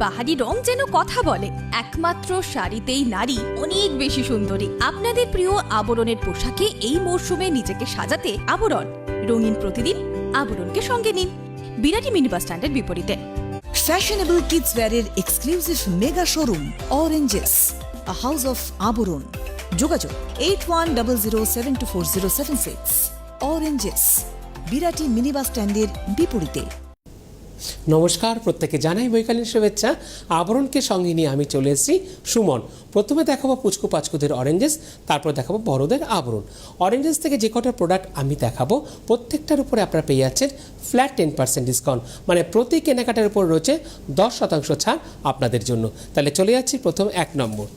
বাহারি রং যেন কথা বলে। একমাত্র শাড়িতেই নারী অনেক বেশি সুন্দরী। আপনাদের প্রিয় আবরণের পোশাকে এই মরশুমে নিজেকে সাজাতে আবরণ। রঙিন প্রতিদিন আবরণকে সঙ্গে নিন, বিরাটি মিনি বাস স্ট্যান্ডের বিপরীতে। Fashionable kids wear exclusive mega showroom Oranges, a house of Aburun. যোগাযোগ 8100724076. Oranges, বিরাটি মিনি বাস স্ট্যান্ডের বিপরীতে। নমস্কার, প্রত্যেকে জানাই বৈকালীন শুভেচ্ছা। আবরণকে সঙ্গে নিয়ে আমি চলে এসেছি সুমন। প্রথমে দেখাবো পুচকু পাচকুদের অরেঞ্জেস, তারপর দেখাবো বড়দের আবরণ। অরেঞ্জেস থেকে যে কটা প্রোডাক্ট আমি দেখাবো প্রত্যেকটার উপরে আপনারা পেয়ে যাচ্ছেন ফ্ল্যাট 10% ডিসকাউন্ট, মানে প্রতি কেনাকাটার উপর রয়েছে 10% ছাড় আপনাদের জন্য। তাহলে চলে যাচ্ছি প্রথম 1 নম্বর।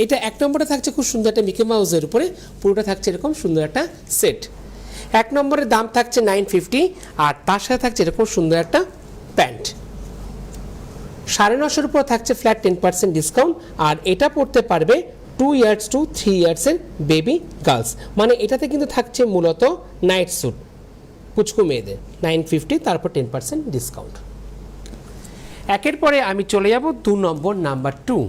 এটা 1 নম্বরে থাকছে খুব সুন্দর একটা মিকি মাউসের উপরে, পুরোটা থাকছে এরকম সুন্দর একটা সেট। 1 নম্বরের দাম থাকছে 950, আর তার সাথে থাকছে এরকম সুন্দর একটা প্যান্ট। 950 উপর থাকছে ফ্ল্যাট 10% ডিসকাউন্ট, আর এটা পড়তে পারবে 2 ইয়ার্স টু 3 ইয়ার্সের বেবি গার্লস, মানে এটাতে কিন্তু থাকছে মূলত নাইট স্যুট পুচকু মেয়েদের। 950, তারপর 10% ডিসকাউন্ট। একের পরে আমি চলে যাব 2 নম্বর, নাম্বার 2।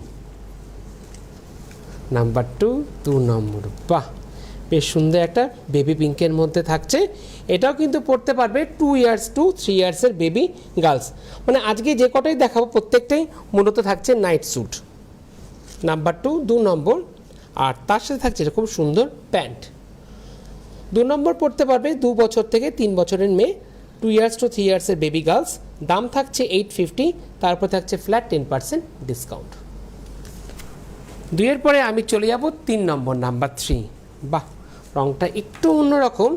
বাহ, বেশ সুন্দর একটা বেবি পিঙ্কের মধ্যে থাকছে। এটাও কিন্তু পড়তে পারবে 2 ইয়ার্স টু 3 ইয়ার্সের বেবি গার্লস, মানে আজকে যে কটাই দেখাবো প্রত্যেকটাই মূলত থাকছে নাইট স্যুট। নাম্বার 2 নম্বর, আর তার সাথে থাকছে এরকম সুন্দর প্যান্ট। 2 নম্বর পড়তে পারবে 2 বছর থেকে 3 বছরের মেয়ে, 2 ইয়ার্স টু 3 ইয়ার্সের বেবি গার্লস। দাম থাকছে 850, তারপর থাকছে ফ্ল্যাট 10% ডিসকাউন্ট। 2 এর পরে আমি চলে যাব 3 নম্বর, নাম্বার 3। বাহ, রঙটা একটু অন্যরকম,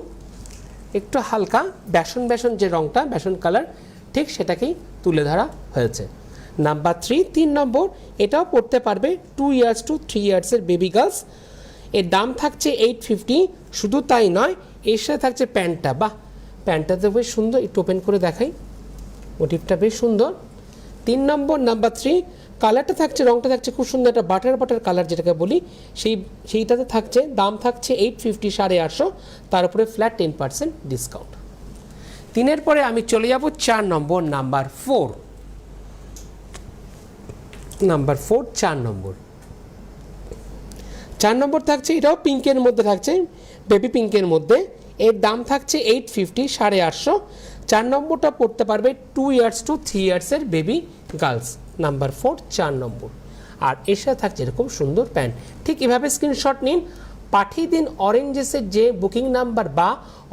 একটু হালকা বেসন যে রঙটা, বেসন কালার, ঠিক সেটাকেই তুলে ধরা হয়েছে। নাম্বার 3 নম্বর, এটাও পড়তে পারবে 2 ইয়ার্স টু 3 ইয়ার্সের বেবি গার্লস। এর দাম থাকছে 850। শুধু তাই নয়, এর সাথে থাকছে প্যান্টটা। বাহ, প্যান্টটা তো বেশ সুন্দর, একটু ওপেন করে দেখাই, মোটিভটা বেশ সুন্দর। 3 নম্বর, নাম্বার 3, কালারটা থাকছে, রঙটা থাকছে খুব সুন্দর একটা বাটার কালার যেটাকে বলি, সেইটাতে থাকছে। দাম থাকছে 850, 850, তার উপরে ফ্ল্যাট 10% ডিসকাউন্ট। 3 এর পরে আমি চলে যাব 4 নম্বর, নাম্বার 4। 4 নম্বর থাকছে, এটাও পিঙ্কের মধ্যে থাকছে, বেবি পিঙ্কের মধ্যে। এর দাম থাকছে 850, 850। 4 নম্বরটা পড়তে পারবে 2 ইয়ার্স টু 3 ইয়ার্সের বেবি গার্লস। নাম্বার 4 নম্বর, আর এর সাথে থাকছে এরকম সুন্দর প্যান্ট। ঠিক এভাবে স্ক্রিনশট নিন, পাঠিয়ে দিন অরেঞ্জেসের যে বুকিং নাম্বার বা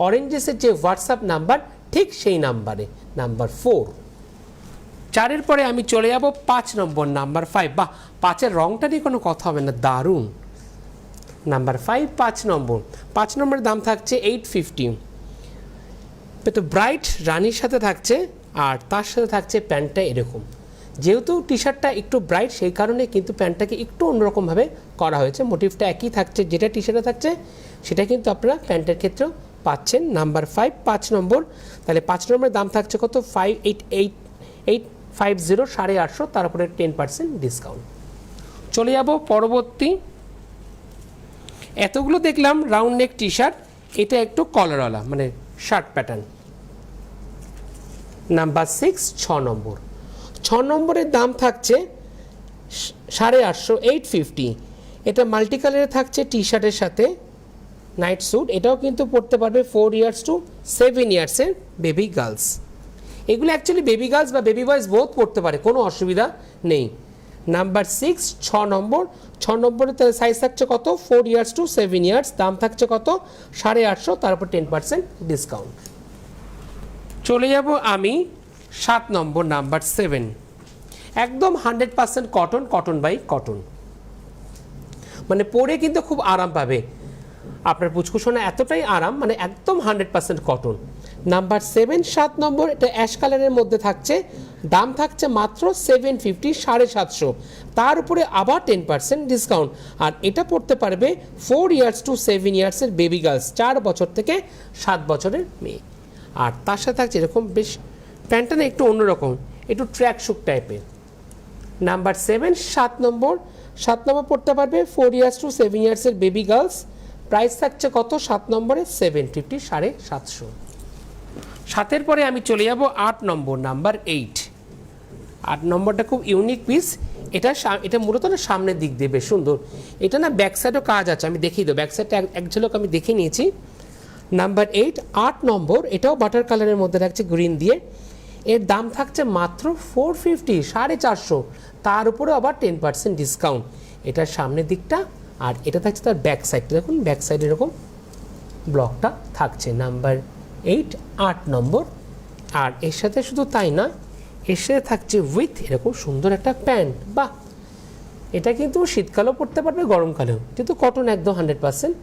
অরেঞ্জেসের যে হোয়াটসঅ্যাপ নাম্বার, ঠিক সেই নাম্বারে। নাম্বার 4। 4 এর পরে আমি চলে যাব 5 নম্বর, নাম্বার 5। বাহ, 5-এর রঙটা নিয়ে কোনো কথা হবে না, দারুণ। নাম্বার 5, 5 নম্বরের দাম থাকছে 850। তো ব্রাইট রানির সাথে থাকছে, আর তার সাথে থাকছে প্যান্টটা এরকম। যেহেতু টি শার্টটা একটু ব্রাইট, সেই কারণে কিন্তু প্যান্টটাকে একটু অন্যরকমভাবে করা হয়েছে। মোটিভটা একই থাকছে, যেটা টি শার্টে থাকছে সেটা কিন্তু আপনারা প্যান্টের ক্ষেত্রেও পাচ্ছেন। নাম্বার 5, 5 নম্বর। তাহলে 5 নম্বরের দাম থাকছে কত? 850, 850, তার উপরে 10% ডিসকাউন্ট। চলে যাব পরবর্তী। এতগুলো দেখলাম রাউন্ড নেক টি শার্ট, এটা একটু কলারওয়ালা, মানে শার্ট প্যাটার্ন। নাম্বার 6, 6 নম্বর। 6 নম্বরের দাম থাকছে 850, 850। এটা মাল্টি কালারে থাকছে টি শার্টের সাথে নাইট স্যুট। এটাও কিন্তু পড়তে পারবে 4 ইয়ার্স টু 7 ইয়ার্সের বেবি গার্লস। এগুলো অ্যাকচুয়ালি বেবি গার্লস বা বেবি বয়েজ বোথ পড়তে পারে, কোনো অসুবিধা নেই। নাম্বার 6, 6 নম্বর। 6 নম্বরের সাইজ থাকছে কত? 4 ইয়ার্স টু 7 ইয়ার্স। দাম থাকছে কত? 850, তারপর 10% ডিসকাউন্ট। চলে যাব আমি 7 নম্বর, নাম্বার 7। একদম 100% কটন বাই কটন, মানে পরে কিন্তু খুব আরাম পাবে। আপনার পুচকুসোনা এতটাই আরাম, মানে একদম 100% কটন। নাম্বার 7, 7 নম্বর, এটা অ্যাশ কালারের মধ্যে থাকছে। দাম থাকছে মাত্র 750, 750, তার উপরে আবার 10% ডিসকাউন্ট। আর এটা পড়তে পারবে 4 ইয়ার্স টু 7 ইয়ার্সের বেবি গার্লস, 4 বছর থেকে 7 বছরের মেয়ে। আর তার সাথে থাকছে এরকম বেশ প্যান্টটা না একটু অন্যরকম, একটু ট্র্যাক শুট টাইপের। নাম্বার 7, 7 নম্বর। 7 নম্বর পড়তে পারবে 4 ইয়ার্স টু 7 ইয়ার্সের বেবি গার্লস। প্রাইস থাকছে কত? 7 নম্বরে 750, 750। 7-এর পরে আমি চলে যাব 8 নম্বর, নাম্বার 8। 8 নম্বরটা খুব ইউনিক পিস। এটা মূলত না সামনের দিক দিয়ে বেশ সুন্দর। এটা না ব্যাক সাইডও কাজ আছে, আমি দেখিয়ে দেবো। ব্যাক সাইডটা এক ঝলক আমি দেখে নিয়েছি। নাম্বার 8, 8 নম্বর, এটাও বাটার কালারের মধ্যে থাকছে গ্রিন দিয়ে। এর দাম থাকছে মাত্র 450, 450, তার উপরে আবার 10% ডিসকাউন্ট। এটার সামনের দিকটা, আর এটা থাকছে তার ব্যাক সাইডটা। দেখুন ব্যাক সাইড এরকম ব্লকটা থাকছে। নাম্বার 8, 8 নম্বর। আর এর সাথে শুধু তাই নয়, এর সাথে থাকছে উইথ এরকম সুন্দর একটা প্যান্ট। বাহ, এটা কিন্তু শীতকালেও পরতে পারবে, গরমকালেও, কিন্তু কটন একদম 100%।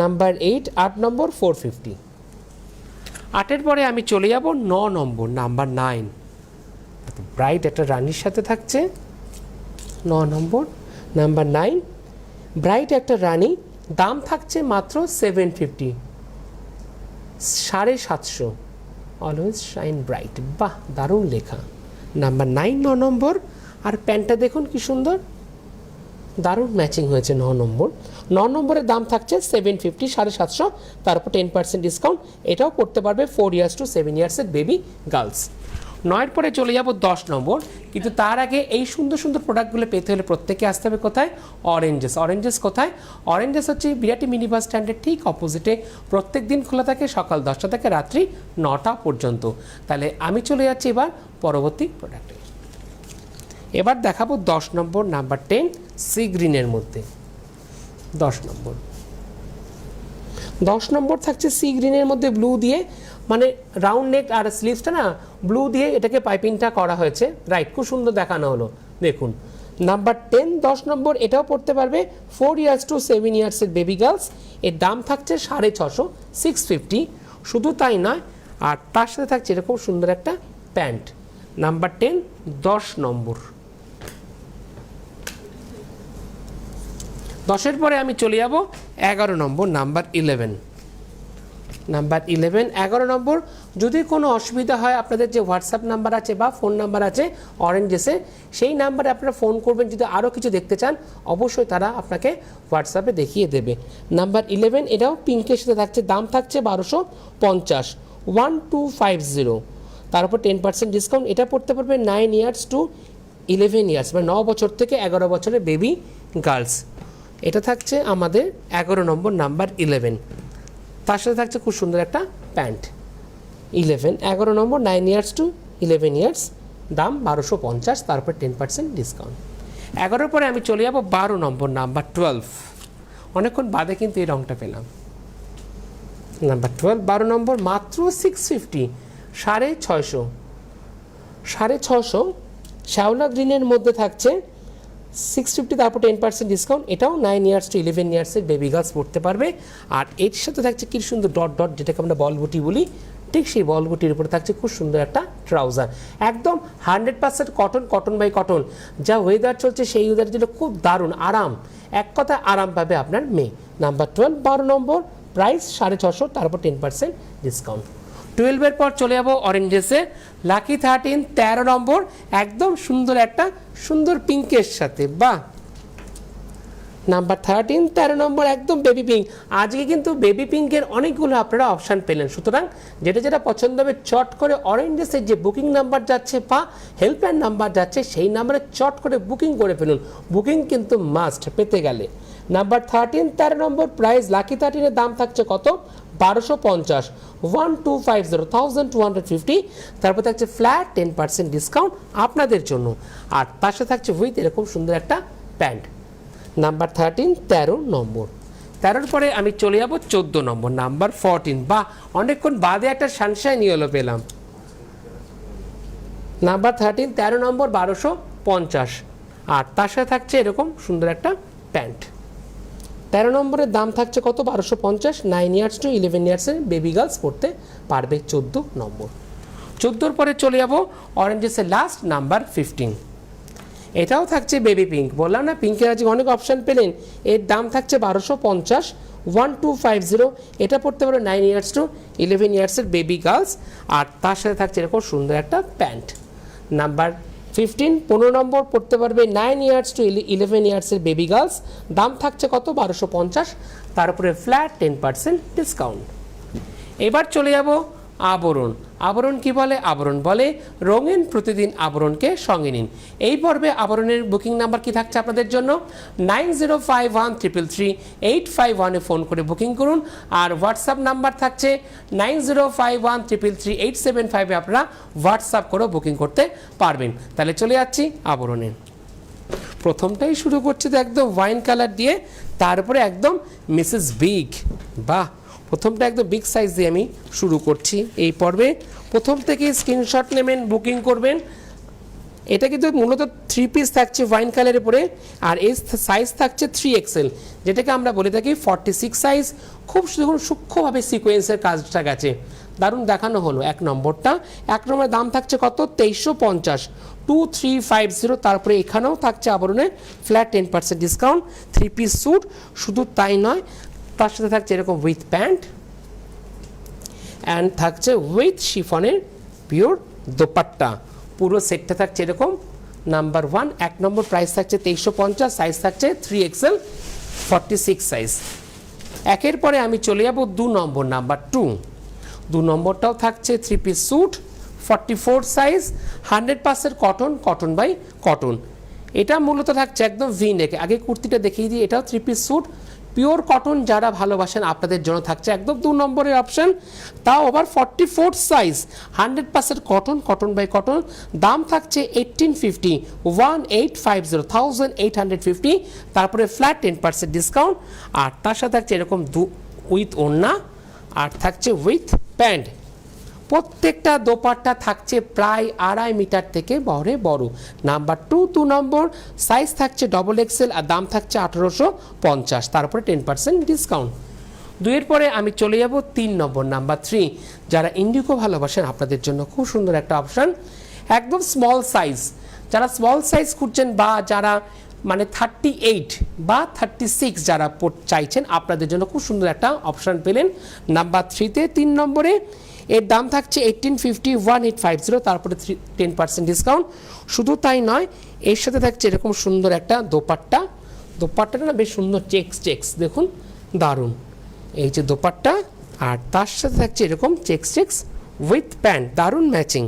নাম্বার 8, 8 নম্বর, 450। 8-এর পরে আমি চলে যাব 9 নম্বর, নাম্বার 9। ব্রাইট একটা রানির সাথে থাকছে 9 নম্বর, নাম্বার 9। ব্রাইট একটা রানি, দাম থাকছে মাত্র 750, 750। Always shine bright. বাহ, দারুণ লেখা। নাম্বার 9, 9 নম্বর। আর প্যান্টটা দেখুন কি সুন্দর, দারুণ ম্যাচিং হয়েছে। 9 নম্বর। 9 নম্বরের দাম থাকছে 750, 750, তার উপর 10% ডিসকাউন্ট। এটাও পড়তে পারবে 4 ইয়ার্স টু 7 ইয়ার্সের বেবি গার্লস। 9-এর পরে চলে যাব 10 নম্বর। কিন্তু তার আগে এই সুন্দর সুন্দর প্রোডাক্টগুলো পেতে হলে প্রত্যেকে আসতে হবে কোথায়? অরেঞ্জেস। অরেঞ্জেস কোথায়? অরেঞ্জেস হচ্ছে বিরাটি মিনি বাস স্ট্যান্ডের ঠিক অপোজিটে। প্রত্যেক দিন খোলা থাকে সকাল 10টা থেকে রাত্রি 9টা পর্যন্ত। তাহলে আমি চলে যাচ্ছি এবার পরবর্তী প্রোডাক্টে। এবার দেখাবো 10 নম্বর, নাম্বার 10, সি গ্রিনের মধ্যে। 10 নম্বর। 10 নম্বর থাকছে সি গ্রিনের মধ্যে ব্লু দিয়ে, মানে রাউন্ড নেক আর স্লিভসটা না ব্লু দিয়ে এটাকে পাইপিংটা করা হয়েছে। রাইট, খুব সুন্দর দেখানো হলো। দেখুন নাম্বার 10, 10 নম্বর। এটাও পড়তে পারবে 4 ইয়ার্স টু 7 ইয়ার্সের বেবি গার্লস। এর দাম থাকছে 650, 650। শুধু তাই নয়, আর তার সাথে থাকছে এরকম সুন্দর একটা প্যান্ট। নাম্বার 10, 10 নম্বর। 10-এর পরে আমি চলে যাব 11 নম্বর, নাম্বার 11। নাম্বার 11, 11 নম্বর। যদি কোনো অসুবিধা হয়, আপনাদের যে হোয়াটসঅ্যাপ নাম্বার আছে বা ফোন নাম্বার আছে অরেঞ্জেসে, সেই নাম্বারে আপনারা ফোন করবেন। যদি আরও কিছু দেখতে চান, অবশ্যই তারা আপনাকে হোয়াটসঅ্যাপে দেখিয়ে দেবে। নাম্বার 11, এটাও পিঙ্কের সাথে থাকছে, দাম থাকছে 1250, 1250, তার উপর 10% ডিসকাউন্ট। এটা পড়তে পারবে 9 ইয়ার্স টু 11 ইয়ার্স, মানে 9 বছর থেকে 11 বছরের বেবি গার্লস। এটা থাকছে আমাদের 11 নম্বর, নাম্বার 11। তার সাথে থাকছে খুব সুন্দর একটা প্যান্ট। 11 নম্বর, 9 ইয়ার্স টু 11 ইয়ার্স, দাম 1250, তারপর 10% ডিসকাউন্ট। 11-এর পরে আমি চলে যাব 12 নম্বর, নাম্বার 12। অনেকক্ষণ বাদে কিন্তু এই রঙটা পেলাম। নাম্বার 12, 12 নম্বর, মাত্র 650, 650, 650। শ্যাওলা গ্রিনের মধ্যে থাকছে 650, তারপর 10% ডিসকাউন্ট। এটাও 9 ইয়ার্স টু 11 ইয়ার্সের বেবি গার্লস পড়তে পারবে। আর এর সাথে থাকছে কি সুন্দর ডট ডট, যেটাকে আমরা বল বুটি বলি, ঠিক সেই বল বুটির উপরে থাকছে খুব সুন্দর একটা ট্রাউজার। একদম 100% কটন, কটন বাই কটন। যা ওয়েদার চলছে সেই ওয়েদারের জন্য খুব দারুণ আরাম, এক কথায় আরাম পাবে আপনার মেয়ে। নাম্বার 12, 12 নম্বর, প্রাইস 650, তারপর 10% ডিসকাউন্ট। 12-এর পর চলে যাবো অরেঞ্জেসে। লাকি 13, 13 নম্বর, একদম সুন্দর একটা সুন্দর পিঙ্কের সাথে। বাহ, নাম্বার 13, 13 নম্বর, একদম বেবি পিঙ্ক। আজকে কিন্তু বেবি পিঙ্কের অনেকগুলো আপনারা অপশান পেলেন। সুতরাং যেটা যেটা পছন্দ হবে চট করে অরেঞ্জেসের যে বুকিং নাম্বার যাচ্ছে বা হেল্পলাইন নাম্বার যাচ্ছে, সেই নাম্বারে চট করে বুকিং করে ফেলুন। বুকিং কিন্তু মাস্ট পেতে গেলে। নাম্বার 13, 13 নম্বর, প্রাইস লাকি 13-এর দাম থাকছে কত? 1250, 1250, 1250। তারপর থাকছে ফ্ল্যাট 10% ডিসকাউন্ট আপনাদের জন্য। আর তার সাথে থাকছে উইথ এরকম সুন্দর একটা প্যান্ট। নাম্বার 13, 13 নম্বর। 13-এর পরে আমি চলে যাব 14 নম্বর, নাম্বার 14। বা অনেকক্ষণ বাদে একটা সানশাইন ইয়েলো পেলাম। নাম্বার 13, 13 নম্বর, 1250। আর তার সাথে থাকছে এরকম সুন্দর একটা প্যান্ট। 13 নম্বরের দাম থাকছে কত? 1250, 9 ইয়ার্স টু 11 ইয়ার্সের বেবি গার্লস পড়তে পারবে। 14 নম্বর। 14-এর পরে চলে যাব অরেঞ্জেসের লাস্ট, নাম্বার 15। এটাও থাকছে বেবি পিঙ্ক। বললাম না পিঙ্কের আজকে অনেক অপশান পেলেন। এর দাম থাকছে 1250, 1250। এটা পড়তে পারো 9 ইয়ার্স টু 11 ইয়ার্সের বেবি গার্লস। আর তার সাথে থাকছে এরকম সুন্দর একটা প্যান্ট। নাম্বার 15, 15 নম্বর, পড়তে পারবে 9 ইয়ার্স টু 11 ইয়ার্সের বেবি গার্লস। দাম থাকছে কত? 1250, তার উপরে ফ্ল্যাট 10% ডিসকাউন্ট। এবার চলে যাব আবরণ। আবরণ কি বলে? আবরণ বলে রঙিন প্রতিদিন আবরণকে সঙ্গে নিন। এই পর্বে আবরণের বুকিং নাম্বার কি থাকছে আপনাদের জন্য? 9051333851 ফোন করে বুকিং করুন। আর হোয়াটসঅ্যাপ নাম্বার থাকছে 9051333875 আপনারা হোয়াটসঅ্যাপ করেও বুকিং করতে পারবেন। তাহলে চলে যাচ্ছি আবরণে। প্রথমটাই শুরু করছি তো একদম ওয়াইন কালার দিয়ে, তারপরে একদম মিসেস বিগ। বাহ, প্রথমটা একদম বিগ সাইজ দিয়ে আমি শুরু করছি এই পর্বে। প্রথম থেকে স্ক্রিনশট নেবেন, বুকিং করবেন। এটা কিন্তু মূলত 3 পিস থাকছে ওয়াইন কালারের উপরে, আর এর সাইজ থাকছে 3XL, যেটাকে আমরা বলে থাকি 46 সাইজ। খুব সূক্ষ্মভাবে সিকোয়েন্সের কাজটা গেছে, দারুণ দেখানো হলো। এক নম্বরটা, এক নম্বরের দাম থাকছে কত? 2350, 2350। তারপরে এখানেও থাকছে আবরণে ফ্ল্যাট 10% ডিসকাউন্ট, 3 পিস স্যুট। শুধু তাই নয়, তার সাথে থাকছে এরকম উইথ প্যান্ট অ্যান্ড থাকছে উইথ শিফনের পিওর দোপাট্টা। পুরো সেটটা থাকছে এরকম। নাম্বার 1, 1 নম্বর প্রাইস থাকছে 2350, সাইজ থাকছে 3XL 46 সাইজ। একের পরে আমি চলে যাব 2 নম্বর, নাম্বার 2। 2 নম্বরটাও থাকছে 3 piece suit, 44 size, 100% cotton, cotton by cotton. এটা মূলত থাকছে একদম ভি নেকে। আগে কুর্তিটা দেখিয়ে দিই, এটাও 3 পিস স্যুট, পিওর কটন। যারা ভালোবাসেন আপনাদের জন্য থাকছে একদম 2 নম্বরের অপশন, তাও আবার 44 size, 100% cotton, cotton by cotton. দাম থাকছে 1850, 1850। তারপরে ফ্ল্যাট 10% ডিসকাউন্ট, আর তার সাথে থাকছে এরকম উইথ ওড়না, আর থাকছে উইথ প্যান্ট। প্রত্যেকটা দোপাট্টা থাকছে প্রায় 2.5 মিটার থেকে বড়। নাম্বার 2 নম্বর, সাইজ থাকছে XXL, আর দাম থাকছে 1850, তারপরে 10% ডিসকাউন্ট। 2 এর পরে আমি চলে যাব 3 নম্বর, নাম্বার 3। যারা ইন্ডিগো ভালোবাসেন আপনাদের জন্য খুব সুন্দর একটা অপশান, একদম স্মল সাইজ। যারা স্মল সাইজ খুঁজছেন, বা যারা মানে 38 বা 36 যারা চাইছেন, আপনাদের জন্য খুব সুন্দর একটা অপশান পেলেন নাম্বার 3-তে। 3 নম্বরে এর দাম থাকছে 1850, 1850, তারপরে 10% ডিসকাউন্ট। শুধু তাই নয়, এর সাথে থাকছে এরকম সুন্দর একটা দোপাট্টা। দোপাট্টাটা না বেশ সুন্দর, চেক্স দেখুন, দারুণ। এই যে দোপাট্টা, আর তার সাথে থাকছে এরকম চেক্স উইথ প্যান্ট, দারুণ ম্যাচিং।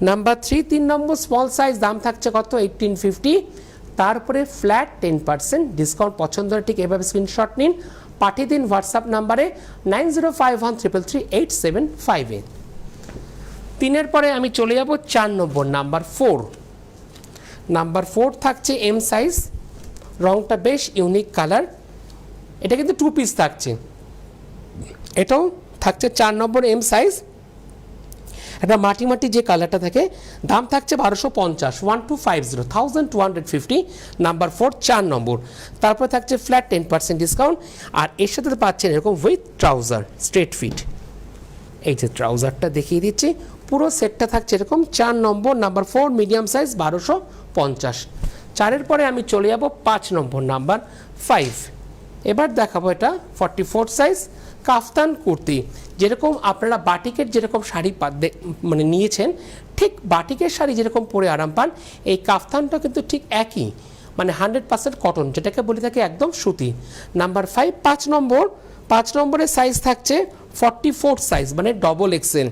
নাম্বার 3 নম্বর স্মল সাইজ, দাম থাকছে কত? 1850, তারপরে ফ্ল্যাট 10% ডিসকাউন্ট। পছন্দ হলে ঠিক এভাবে স্ক্রিনশট নিন, পাঠিয়ে দিন হোয়াটসঅ্যাপ নাম্বারে 9051333875। 3 পরে আমি চলে যাব 4 নম্বর, নাম্বার 4। নাম্বার 4 থাকছে এম সাইজ, রংটা বেশ ইউনিক কালার। এটা কিন্তু 2 পিস থাকছে, এটাও থাকছে 4 নম্বর এম সাইজ। একটা মাটি যে কালারটা থাকে, দাম থাকছে 1250, 1250, নাম্বার 4 4 নম্বর। তারপর থাকছে ফ্ল্যাট 10% ডিসকাউন্ট, আর এর সাথে পাচ্ছেন এরকম উইথ ট্রাউজার, স্ট্রেট ফিট। এই যে ট্রাউজারটা দেখিয়ে দিচ্ছি, পুরো সেটটা থাকছে এরকম। 4 নম্বর, নাম্বার 4 মিডিয়াম সাইজ, 1250। 4 পরে আমি চলে যাব 5 নম্বর, নাম্বার 5। এবার দেখাবো এটা 44 সাইজ কাফতান কুর্তি। যেরকম আপনারা বাটিকের যেরকম শাড়ি মানে নিয়েছেন, ঠিক বাটিকের শাড়ি যেরকম পরে আরাম পান, এই কাফতানটা কিন্তু ঠিক একই, মানে 100% কটন, যেটাকে বলে থাকি একদম সুতি। নাম্বার 5, 5 নম্বর। 5 নম্বরের সাইজ থাকছে 44 সাইজ, মানে XXL।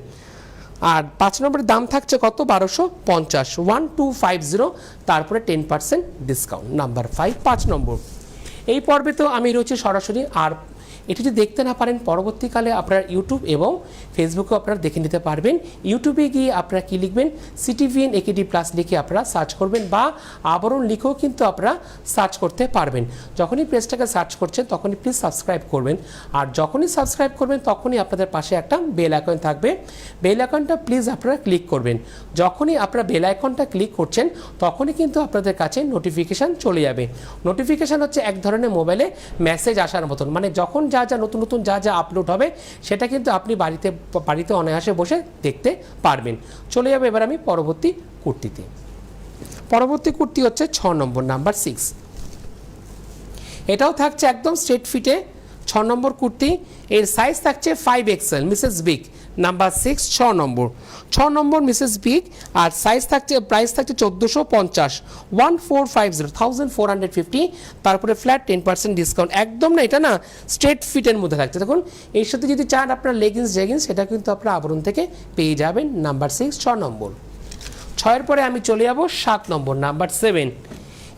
আর 5 নম্বরের দাম থাকছে কত? 1250, 1250, তারপরে 10% ডিসকাউন্ট। নাম্বার 5, 5 নম্বর। এই পর্বে তো আমি রয়েছি সরাসরি, আর এটি যদি দেখতে না পারেন, পরবর্তীকালে আপনারা ইউটিউব এবং ফেসবুকে আপনারা দেখে নিতে পারবেন। ইউটিউবে গিয়ে আপনারা কি লিখবেন? CTVN AKD প্লাস লিখে আপনারা সার্চ করবেন, বা আবরণ লিখেও কিন্তু আপনারা সার্চ করতে পারবেন। যখনই পেজটাকে সার্চ করছেন, তখনই প্লিজ সাবস্ক্রাইব করবেন, আর যখনই সাবস্ক্রাইব করবেন তখনই আপনাদের পাশে একটা বেল আইকন থাকবে। বেল আইকনটা প্লিজ আপনারা ক্লিক করবেন। যখনই আপনারা বেল আইকনটা ক্লিক করছেন, তখনই কিন্তু আপনাদের কাছে নোটিফিকেশান চলে যাবে। নোটিফিকেশান হচ্ছে এক ধরনের মোবাইলে মেসেজ আসার মতন, মানে যখন যা নতুন যা আপলোড হবে, সেটা কিন্তু আপনি বাড়িতে অনায়াসে বসে দেখতে পারবেন। চলে যাবে এবার আমি পরবর্তী কুর্তিতে। পরবর্তী কুর্তি হচ্ছে 6 নম্বর, নাম্বার 6। এটাও থাকছে একদম স্ট্রেট ফিটে 6 নম্বর কুর্তি। এর সাইজ থাকছে 5XL, মিসেস বিগ। নাম্বার 6 6 নম্বর মিসেস বিগ, আর সাইজ থাকছে প্রাইস থাকছে 1450, 1450 তারপরে ফ্ল্যাট 10% ডিসকাউন্ট। একদম না, এটা না স্ট্রেট ফিটের মধ্যে থাকছে। দেখুন এর সাথে যদি চান আপনার লেগিংস জেগিংস, সেটা কিন্তু আপনার আবরণ থেকে পেয়ে যাবেন। নাম্বার 6 6 নম্বর। 6-এর পরে আমি চলে যাব 7 নম্বর, নাম্বার 7।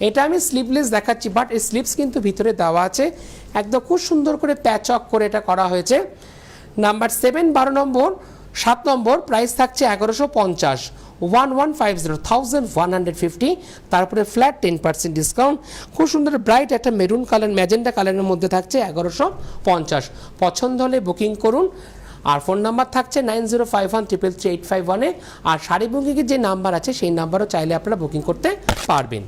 এটা আমি স্লিভলেস দেখাচ্ছি, বাট এই স্লিভস কিন্তু ভিতরে দেওয়া আছে, একদম খুব সুন্দর করে প্যাচ আপ করে এটা করা হয়েছে। নাম্বার 7 12 নম্বর। 7 নম্বর প্রাইস থাকছে 1150, 1150 তারপরে ফ্ল্যাট 10% ডিসকাউন্ট। খুব সুন্দর ব্রাইট একটা মেরুন কালার, ম্যাজেন্টা কালারের মধ্যে থাকছে 1150। পছন্দ হলে বুকিং করুন। আর ফোন নাম্বার থাকছে 9051333851-এ। আর শাড়ি বুকিংয়ের যে নাম্বার আছে সেই নাম্বারও চাইলে আপনারা বুকিং করতে পারবেন।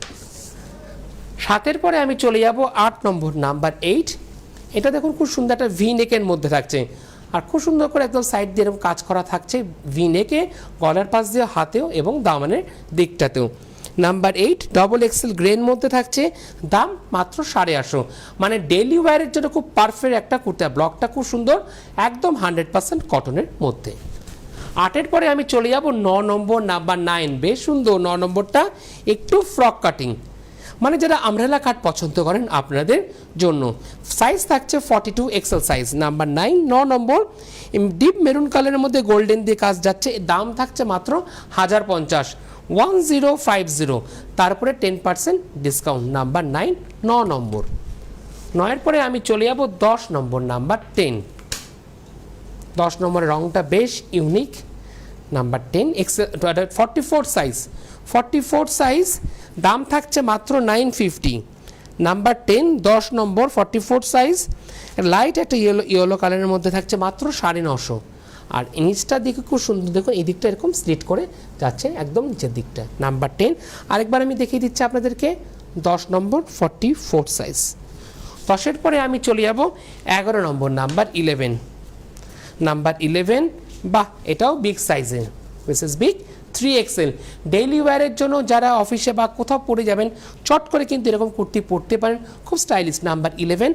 7-এর পরে আমি চলে যাব 8 নম্বর, নাম্বার 8। এটা দেখুন খুব সুন্দর একটা ভি নেকের মধ্যে থাকছে, আর খুব সুন্দর করে একদম সাইড দিয়ে এরকম কাজ করা থাকছে ভি নেকে, গলার পাশ দিয়ে হাতেও এবং দামানের দিকটাতেও। নাম্বার 8 ডবল এক্সেল গ্রেন মধ্যে থাকছে, দাম মাত্র 850। মানে ডেইলি ওয়্যারের জন্য খুব পারফেক্ট একটা কুর্তা। ব্লকটা খুব সুন্দর, একদম 100% কটনের মধ্যে। 8-এর পরে আমি চলে যাব 9 নম্বর, নাম্বার 9। বেশ সুন্দর 9 নম্বরটা, একটু ফ্রক কাটিং, মানে যারা আমব্রেলা কাট পছন্দ করেন আপনাদের জন্য। সাইজ থাকছে 42 এক্সেল সাইজ। নাম্বার 9 9 নম্বর। ডিপ মেরুন কালারের মধ্যে গোল্ডেন দিয়ে কাজ যাচ্ছে, দাম থাকছে মাত্র 1050, 1050 তারপরে 10% ডিসকাউন্ট। নাম্বার 9 9 নম্বর। 9-এর পরে আমি চলে যাব 10 নম্বর, নাম্বার 10। 10 নম্বরের রঙটা বেশ unique. Number 10 XL 44 size, 44 size, দাম থাকছে মাত্র 950। নাম্বার 10 10 নম্বর 44 সাইজ, লাইট একটা ইয়েলো কালারের মধ্যে থাকছে মাত্র 950। আর নিচটার দিকে খুব সুন্দর, দেখুন এই দিকটা এরকম স্লিট করে যাচ্ছে একদম নিচের দিকটা। নাম্বার 10 আরেকবার আমি দেখিয়ে দিচ্ছি আপনাদেরকে, 10 নম্বর 44 সাইজ। 10-এর পরে আমি চলে যাব 11 নম্বর, নাম্বার 11। নাম্বার 11 বাহ, এটাও বিগ সাইজের, মিসেস বিগ 3XL। ডেইলি ওয়্যারের জন্য যারা অফিসে বা কোথাও পরে যাবেন, চট করে কিন্তু এরকম কুর্তি পরতে পারেন, খুব স্টাইলিশ। নাম্বার 11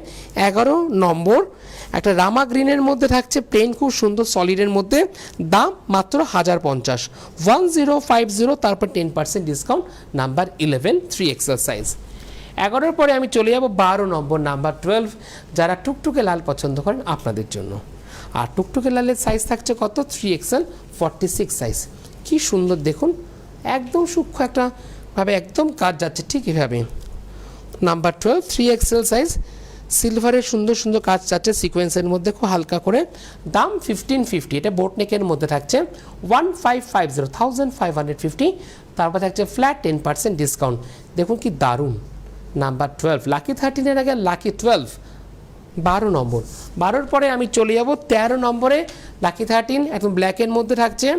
11 নম্বর, একটা রামা গ্রিনের মধ্যে থাকছে, প্লেন খুব সুন্দর সলিডের মধ্যে, দাম মাত্র 1050, 1050 তারপর 10% ডিসকাউন্ট। Number 11 3XL size. 11-এর পরে আমি চলে যাব 12 নম্বর, নাম্বার 12। যারা টুকটুকে লাল পছন্দ করেন আপনাদের জন্য। আর টুকটুকে লালের সাইজ থাকছে কত, 3XL 46 সাইজ। কি সুন্দর দেখুন, একদম সূক্ষ্ম একটা ভাবে একদম কাজ যাচ্ছে ঠিক এভাবে। নাম্বার 12 3XL সাইজ, সিলভারের সুন্দর সুন্দর কাজ যাচ্ছে সিকোয়েন্সের মধ্যে, খুব হালকা করে। দাম 1550, এটা বোট নেকের মধ্যে থাকছে 1550, 1550 তারপর থাকছে ফ্ল্যাট 10% ডিসকাউন্ট। দেখুন কি দারুণ। নাম্বার 12 লাকি 13-এর আগে লাকি 12। 12 নম্বর। 12-এর পরে আমি চলে যাব 13 নম্বরে, লাকি 13 একদম ব্ল্যাকের মধ্যে থাকছে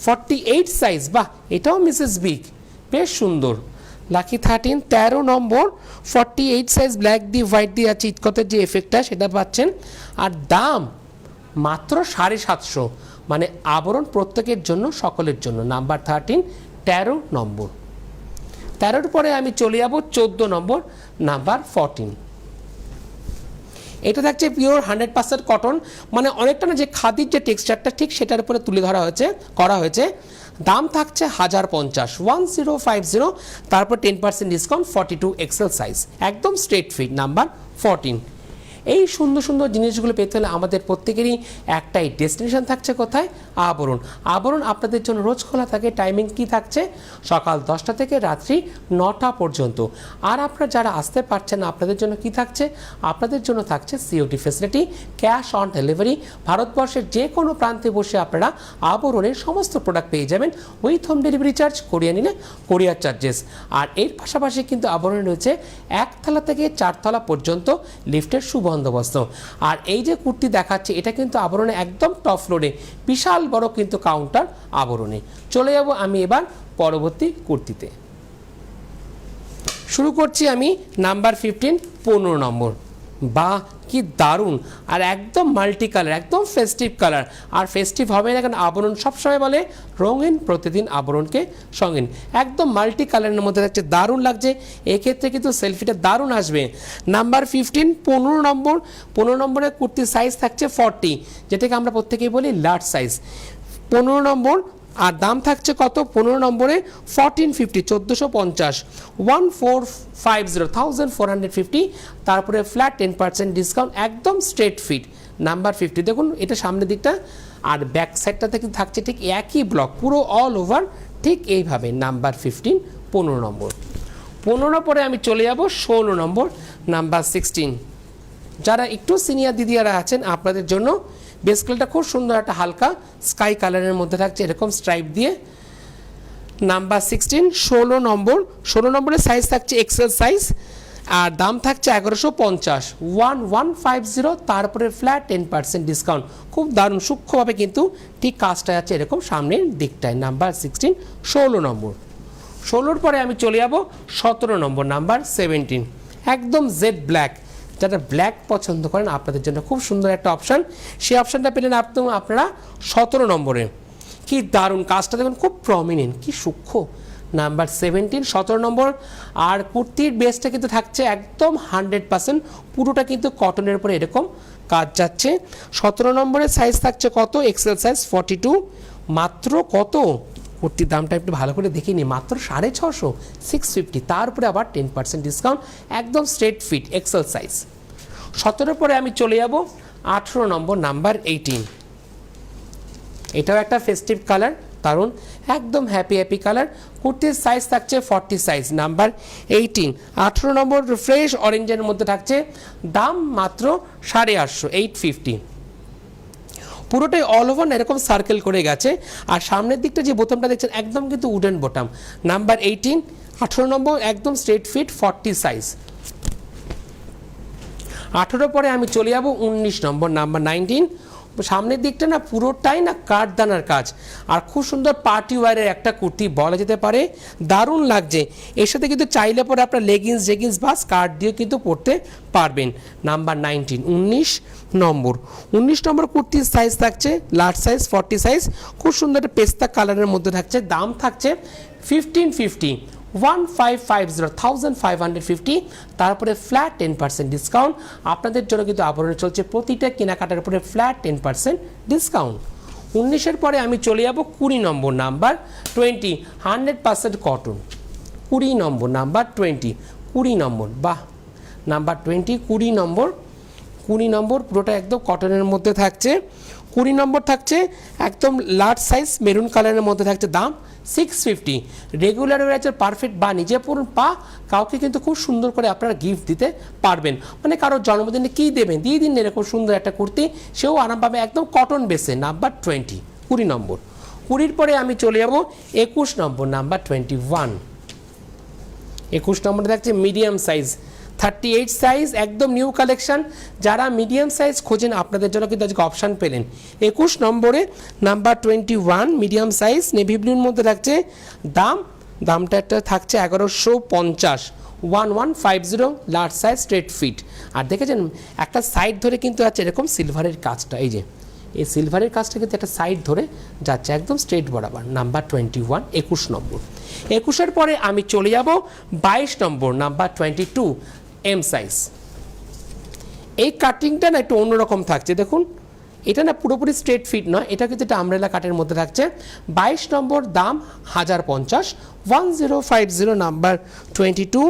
48 সাইজ। বাহ, এটাও মিসেস বিগ, বেশ সুন্দর। লাকি 13 13 নম্বর 48 সাইজ, ব্ল্যাক দিয়ে হোয়াইট দিয়ে আছে চিৎকতের যে এফেক্টটা সেটা পাচ্ছেন। আর দাম মাত্র 750, মানে আবরণ প্রত্যেকের জন্য, সকলের জন্য। নাম্বার 13 13 নম্বর। 13-এর পরে আমি চলে যাব 14 নম্বর, নাম্বার 14। এটা থাকছে পিওর 100% কটন, মানে অনেকটা না যে খাদির যে টেক্সচারটা ঠিক সেটার উপরে তুলে ধরা হয়েছে, করা হয়েছে। দাম থাকছে 1050, 1050 তারপর 10% ডিসকাউন্ট, 42 এক্সেল সাইজ, একদম স্ট্রেট ফিট। নাম্বার 14। এই সুন্দর সুন্দর জিনিসগুলো পেতে হলে আমাদের প্রত্যেকেরই একটাই ডেস্টিনেশন থাকছে, কোথায়, আবরণ। আবরণ আপনাদের জন্য রোজ খোলা থাকে। টাইমিং কি থাকছে, সকাল 10টা থেকে রাত্রি 9টা পর্যন্ত। আর আপনারা যারা আসতে পারছেন না, আপনাদের জন্য কি থাকছে, আপনাদের জন্য থাকছে COT facility, cash on delivery. ভারতবর্ষের যে কোনো প্রান্তে বসে আপনারা আবরণের সমস্ত প্রোডাক্ট পেয়ে যাবেন with home delivery charge, Korea নিলে কোরিয়ার চার্জেস। আর এর পাশাপাশি কিন্তু আবরণে রয়েছে 1 তলা থেকে 4 তলা পর্যন্ত লিফটের সুবন্দোবস্ত। আর এই যে কুর্তি দেখাচ্ছে, এটা কিন্তু আবরণে একদম টপ ফ্লোরে, বিশাল বড় কিন্তু কাউন্টার আবরণে। চলে যাব আমি এবার পরবর্তী কুর্তিতে। শুরু করছি আমি নাম্বার 15 15 নম্বর। বা কি দারুণ, আর একদম মাল্টি কালার, একদম ফেস্টিভ কালার। আর ফেস্টিভ হবে না কারণ আবরণ সবসময় বলে রঙিন প্রতিদিন আবরণকে সঙ্গীন। একদম মাল্টি কালারের মধ্যে থাকছে, দারুণ লাগছে। এক্ষেত্রে কিন্তু সেলফিটা দারুণ আসবে। নাম্বার 15, 15 নম্বর। 15 নম্বরের কুর্তির সাইজ থাকছে 40, যেটাকে আমরা প্রত্যেকেই বলি লার্জ সাইজ। 15 নম্বর, আর দাম থাকছে কত 15 নম্বরে 1450, 1450, 1450, তারপরে ফ্ল্যাট 10% ডিসকাউন্ট, একদম স্ট্রেট ফিট। নাম্বার 50 দেখুন, এটা সামনের দিকটা, আর ব্যাক সাইডটাতে কিন্তু থাকছে ঠিক একই ব্লক, পুরো অল ওভার ঠিক এইভাবে। নাম্বার 15, 15 নম্বর। 15 পরে আমি চলে যাব 16 নম্বর, নাম্বার 16। যারা একটু সিনিয়র দিদিয়ারা আছেন আপনাদের জন্য বেস কালারটা খুব সুন্দর, একটা হালকা স্কাই কালারের মধ্যে থাকছে এরকম স্ট্রাইপ দিয়ে। নাম্বার 16, 16 নম্বর। 16 নম্বরের সাইজ থাকছে এক্সেল সাইজ, আর দাম থাকছে 1150, 1150, তারপরে ফ্ল্যাট 10% ডিসকাউন্ট। খুব দারুণ সূক্ষ্মভাবে কিন্তু ঠিক কাজটা আছে এরকম সামনের দিকটায়। নাম্বার 16, 16 নম্বর। 16 পরে আমি চলে যাব 17 নম্বর, নাম্বার 17। একদম জেড ব্ল্যাক, যারা ব্ল্যাক পছন্দ করেন আপনাদের জন্য খুব সুন্দর একটা অপশান। সেই অপশানটা পেলেন আপনারা 17 নম্বরে। কি দারুণ কাজটা দেখুন, খুব প্রমিনেন্ট, কি সূক্ষ্ম। নাম্বার 17, 17 নম্বর। আর কুর্তির বেসটা কিন্তু থাকছে একদম 100%, পুরোটা কিন্তু কটনের উপরে এরকম কাজ যাচ্ছে। 17 নম্বরের সাইজ থাকছে কত, এক্সেল সাইজ 42, মাত্র কত কুর্তির দামটা একটু ভালো করে দেখিনি, মাত্র 650, 650, তার উপরে আবার 10% ডিসকাউন্ট, একদম স্ট্রেট ফিট এক্সেল সাইজ। 17 পরে আমি চলে যাব 18 নম্বর, নাম্বার 18। এটাও একটা ফেস্টিভ কালার, দারুণ একদম হ্যাপি কালার। কুর্তির সাইজ থাকছে 40 সাইজ। নাম্বার 18, 18 নম্বর ফ্রেশ অরেঞ্জের মধ্যে থাকছে, দাম মাত্র 850, 850। পুরোটাই অল ওভার এরকম সার্কেল করে গেছে, আর সামনের দিকটা যে বোতামটা দেখছেন একদম কিন্তু উডেন বোতাম। নাম্বার 18, 18 নম্বর, একদম স্ট্রেট ফিট 40 সাইজ। 18 পরে আমি চলে যাব 19 নম্বর, নাম্বার 19। সামনের দিকটা না পুরোটাই না কাঠদানার কাজ, আর খুব সুন্দর পার্টি ওয়্যারের একটা কুর্তি বলা যেতে পারে, দারুণ লাগছে। এর সাথে কিন্তু চাইলে পরে আপনার লেগিংস বা স্কার্ট দিয়ে কিন্তু পরতে পারবেন। নাম্বার 19, 19 নম্বর। 19 নম্বর কুর্তির সাইজ থাকছে লার্জ সাইজ 40 সাইজ, খুব সুন্দর একটা পেস্তা কালারের মধ্যে থাকছে। দাম থাকছে 1550, 1550, 1550, তারপরে ফ্ল্যাট 10% ডিসকাউন্ট। আপনাদের জন্য কিন্তু আবরণে চলছে প্রতিটা কেনাকাটার উপরে ফ্ল্যাট 10% ডিসকাউন্ট। 19-এর পরে আমি চলে যাব 20 নম্বর, নাম্বার 20, 100% কটন। 20 নম্বর, নাম্বার 20, 20 নম্বর, বাহ। নাম্বার 20, 20 নম্বর, 20 নম্বর পুরোটা একদম কটনের মধ্যে থাকছে। 20 নম্বর থাকছে একদম লার্জ সাইজ মেরুন কালারের মধ্যে থাকছে, দাম 650। রেগুলার ওয়ার পারফেক্ট, বা নিজে পরুন বা কাউকে কিন্তু খুব সুন্দর করে আপনারা গিফট দিতে পারবেন। মানে কারোর জন্মদিনে কী দেবেন, দিয়ে দিন এরকম সুন্দর একটা কুর্তি, সেও আরাম পাবে, একদম কটন বেসে। নাম্বার 20, 20 নম্বর। 20-র পরে আমি চলে যাব 21 নম্বর, নাম্বার 21। 21 নম্বরে থাকছে মিডিয়াম সাইজ 38 সাইজ, একদম নিউ কালেকশন। যারা মিডিয়াম সাইজ খোঁজেন আপনাদের জন্য কিন্তু আজকে অপশান পেলেন। 21 নম্বরে নাম্বার 21, মিডিয়াম সাইজ নেভি ব্লুর মধ্যে থাকছে। দামটা একটা থাকছে 1150, 1150, লার্জ সাইজ স্ট্রেট ফিট। আর দেখেছেন একটা সাইড ধরে কিন্তু আছে এরকম সিলভারের কাজটা, এই যে এই সিলভারের কাজটা কিন্তু একটা সাইড ধরে যাচ্ছে একদম স্ট্রেট বরাবর। নাম্বার 21, 21 নম্বর। 21-এর পরে আমি চলে যাব 22 নম্বর, নাম্বার 22, এম সাইজ। এই কাটিংটা না একটু অন্যরকম থাকছে, দেখুন এটা না পুরোপুরি স্ট্রেট ফিট নয়, এটা কিন্তু একটা আমব্রেলা কাটের মধ্যে থাকছে। 22 নম্বর, দাম 1050, 1050, নাম্বার 22।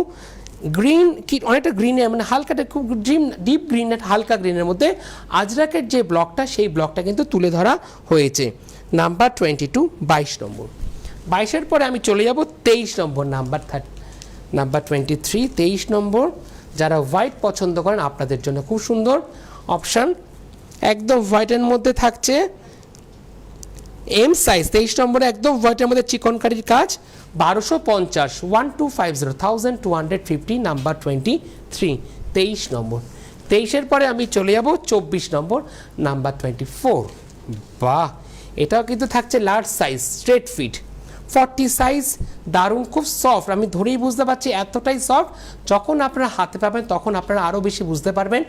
গ্রিন কি অনেকটা গ্রিনের, মানে হালকাটা খুব ডিপ গ্রিন, হালকা গ্রিনের মধ্যে আজরাকের যে ব্লকটা সেই ব্লকটা কিন্তু তুলে ধরা হয়েছে। নাম্বার 22, 22 নম্বর। 22-এর পরে আমি চলে যাব 23 নম্বর, নাম্বার 23, 23 নম্বর। যারা হোয়াইট পছন্দ করেন আপনাদের জন্য খুব সুন্দর অপশান, একদম হোয়াইটের মধ্যে থাকছে এম সাইজ। 23 নম্বরে একদম হোয়াইটের মধ্যে চিকনকারির কাজ, 1250, 1250, 1250, নাম্বার 23, 23 নম্বর। 23-এর পরে আমি চলে যাব 24 নম্বর, নাম্বার 24। বাহ, এটাও কিন্তু থাকছে large size straight fit, 40 size, দারুণ, খুব সফট, আমি ধরেই বুঝতে পারছি এতটাই সফট। যখন আপনারা হাতে পাবেন তখন আপনারা আরও বেশি বুঝতে পারবেন।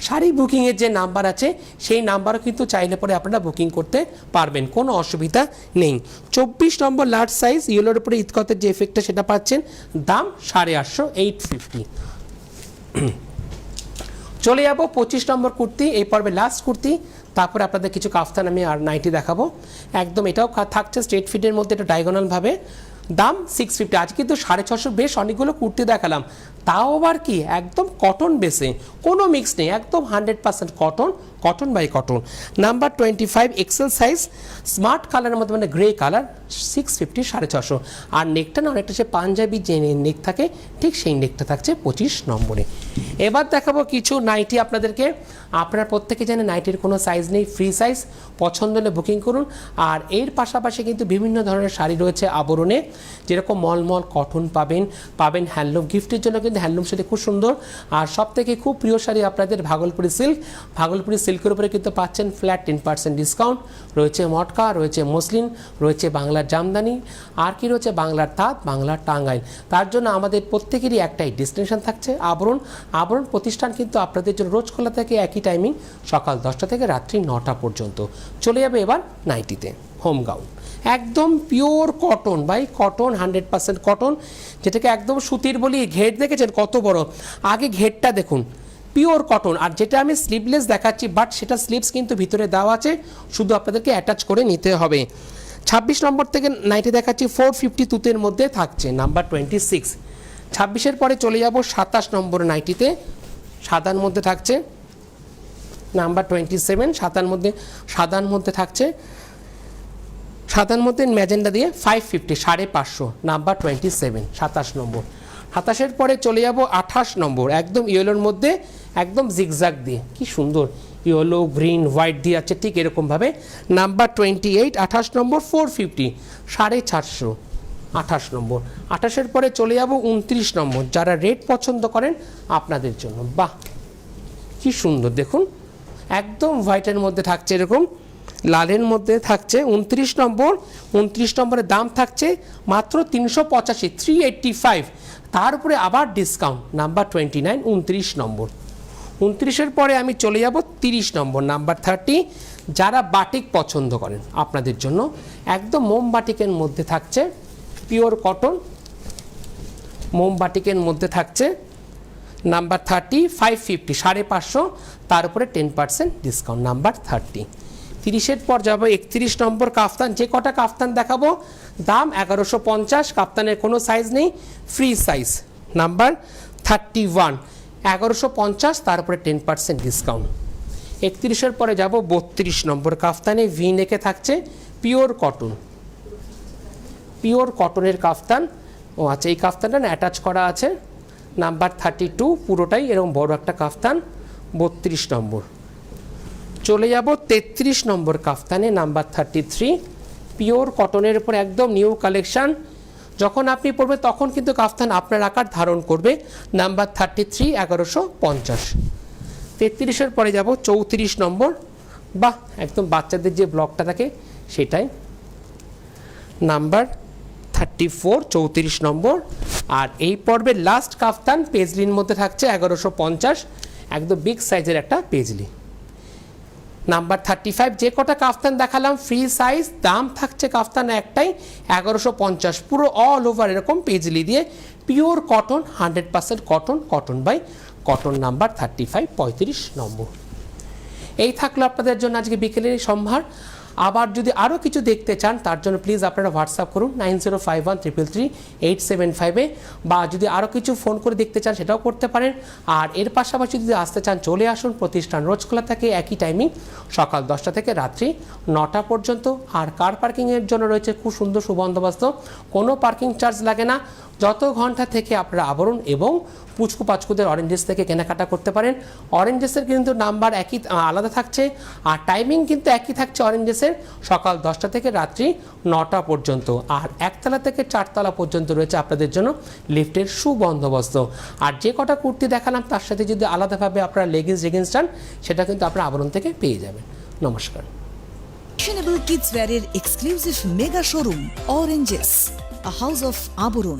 শাড়ি বুকিংয়ের যে নাম্বার আছে সেই নাম্বারও কিন্তু চাইলে পরে আপনারা বুকিং করতে পারবেন, কোনো অসুবিধা নেই। 24 নম্বর লার্জ সাইজ, ইয়েলোর উপরে ইতকতের যে এফেক্টটা সেটা পাচ্ছেন, দাম 850, 850। চলে যাবো 25 নম্বর কুর্তি, এই পর্বে লাস্ট কুর্তি, তারপরে আপনাদের কিছু কাফতান আমি আর নাইটি দেখাবো। একদম এটাও থাকছে স্ট্রেট ফিটের মধ্যে, এটা ডায়াগোনালভাবে, দাম 650। আজ কিন্তু 650 বেশ অনেকগুলো কুর্তি দেখালাম, তাও আবার কি একদম কটন বেসে, কোনো মিক্স নেই, একদম 100% cotton, cotton by cotton. Number 25 XL size, smart কালারের মধ্যে, মানে গ্রে কালার, 650, 650। আর নেকটা না অনেকটা সে পাঞ্জাবি যে নেক থাকে ঠিক সেই নেকটা থাকছে 25 নম্বরে। এবার দেখাবো কিছু নাইটি আপনাদেরকে। আপনারা প্রত্যেকে জানেন নাইটির কোনো সাইজ নেই, ফ্রি সাইজ, পছন্দ হলে বুকিং করুন। আর এর পাশাপাশি কিন্তু বিভিন্ন ধরনের শাড়ি রয়েছে আবরণে, যেরকম মলমল কটন পাবেন হ্যান্ডলুম, গিফটের জন্য কিন্তু হ্যান্ডলুম শাড়ি খুব সুন্দর। আর সব থেকে খুব প্রিয় শাড়ি আপনাদের ভাগলপুরি সিল্ক, ভাগলপুরি সিল্কের উপরে কিন্তু পাচ্ছেন ফ্ল্যাট 10% ডিসকাউন্ট, রয়েছে মটকা, রয়েছে মসলিন, রয়েছে বাংলার জামদানি, আর কি রয়েছে বাংলার তাঁত, বাংলার টাঙ্গাইল। তার জন্য আমাদের প্রত্যেকেরই একটাই ডেস্টিনেশন থাকছে আবরণ। আবরণ প্রতিষ্ঠান কিন্তু আপনাদের জন্য রোজ খোলা থাকে, একই টাইমিং, সকাল 10টা থেকে রাত্রি 9টা পর্যন্ত। চলে যাবে এবার নাইটিতে, হোম গাউন, একদম pure cotton by cotton, 100% cotton, যেটাকে একদম সুতির বলি। ঘের দেখেছেন কত বড়, আগে ঘেরটা দেখুন, পিওর কটন। আর যেটা আমি স্লিভলেস দেখাচ্ছি, বাট সেটা স্লিভস কিন্তু ভিতরে দেওয়া আছে, শুধু আপনাদেরকে অ্যাটাচ করে নিতে হবে। 26 নম্বর থেকে নাইটি দেখাচ্ছি, 450 তুতের মধ্যে থাকছে, নাম্বার 26। 26-এর পরে চলে যাব 27 নম্বর নাইটিতে, সাদার মধ্যে থাকছে, নাম্বার 27। সাদার মধ্যে থাকছে, সাদার মধ্যে ম্যাজেন্ডা দিয়ে 550, 550, নাম্বার 27, 27 নম্বর। 27-এর পরে চলে যাব 28 নম্বর, একদম ইয়েলোর মধ্যে, একদম জিগজাগ দিয়ে, কি সুন্দর ইয়েলো, গ্রিন, হোয়াইট দিয়ে আছে, ঠিক এরকমভাবে, নাম্বার 28, 28 নম্বর, 450, 450, 28 নম্বর। 28-এর পরে চলে যাব 29 নম্বর, যারা রেড পছন্দ করেন আপনাদের জন্য, বাহ কি সুন্দর দেখুন, একদম হোয়াইটের মধ্যে থাকছে, এরকম লালের মধ্যে থাকছে, 29 নম্বর। 29 নম্বরের দাম থাকছে মাত্র 385, 385, তার উপরে আবার ডিসকাউন্ট, নাম্বার 29, 29 নম্বর। 29-এর পরে আমি চলে যাব 30 নম্বর, নাম্বার 30, যারা বাটিক পছন্দ করেন আপনাদের জন্য, একদম মোম বাটিকের মধ্যে থাকছে, পিওর কটন, মোম বাটিকের মধ্যে থাকছে, নাম্বার 30, 550, 550, তার উপরে 10% ডিসকাউন্ট, নাম্বার 30। 30-এর পর যাব 31 নম্বর কাফতান, যে কটা কাফতান দেখাবো দাম 1150, কাফতানের কোনো সাইজ নেই, ফ্রি সাইজ, নাম্বার 31, 1150, তার উপরে 10% ডিসকাউন্ট। 31-এর পরে যাব 32 নম্বর কাফতানে, ভি নেকে থাকছে, পিওর কটন, পিওর কটনের কাফতান। ও আচ্ছা, এই কাফতানটা না অ্যাটাচ করা আছে, নাম্বার 32, পুরোটাই এরকম বড় একটা কাফতান, 32 নম্বর। চলে যাব 33 নম্বর কাফতানে, নাম্বার 33, পিওর কটনের উপর একদম নিউ কালেকশান, যখন আপনি পরবেন তখন কিন্তু কাফতান আপনার আকার ধারণ করবে, নাম্বার 33, 1150। 33-এর পরে যাব 34 নম্বর, বাহ একদম বাচ্চাদের যে ব্লকটা থাকে সেটাই, নাম্বার 34, 34 নম্বর। আর এই পর্বের লাস্ট কাফতান পেজলির মধ্যে থাকছে, 1150, একদম বিগ সাইজের একটা পেজলি, নাম্বার 35। যে কটা কাফতান দেখালাম ফ্রি সাইজ, দাম থাকছে কাফতান একটাই, 1150, পুরো অল ওভার এরকম পেজলি দিয়ে, pure cotton, 100% cotton, cotton by cotton, number 35, 35 নম্বর। এই থাকলো আপনাদের জন্য আজকে বিকেলের সম্ভার। আবার যদি আরও কিছু দেখতে চান তার জন্য প্লিজ আপনারা হোয়াটসঅ্যাপ করুন 9051333875-এ, বা যদি আরও কিছু ফোন করে দেখতে চান সেটাও করতে পারেন। আর এর পাশাপাশি যদি আসতে চান চলে আসুন, প্রতিষ্ঠান রোজ খোলা থাকে, একই টাইমিং, সকাল 10টা থেকে রাত্রি 9টা পর্যন্ত। আর কার পার্কিংয়ের জন্য রয়েছে খুব সুন্দর সুবন্দোবস্ত, কোনো পার্কিং চার্জ লাগে না, যত ঘন্টা থেকে আপনারা আবরণ এবং পুচকু পাচকুদের অরেঞ্জেস থেকে কেনাকাটা করতে পারেন। অরেঞ্জেসের কিন্তু নাম্বার একই আলাদা থাকছে, আর টাইমিং কিন্তু একই থাকছে অরেঞ্জেসের, সকাল 10টা থেকে রাত্রি 9টা পর্যন্ত। আর একতলা থেকে 4তলা পর্যন্ত রয়েছে আপনাদের জন্য লিফটের সুবন্দোবস্ত। আর যে কটা কুর্তি দেখালাম তার সাথে যদি আলাদাভাবে আপনারা লেগিংস চান সেটা কিন্তু আপনারা আবরণ থেকে পেয়ে যাবেন। নমস্কার। ফ্যাশনেবল কিডস ওয়্যারের exclusive mega showroom Oranges, a house of আবরণ।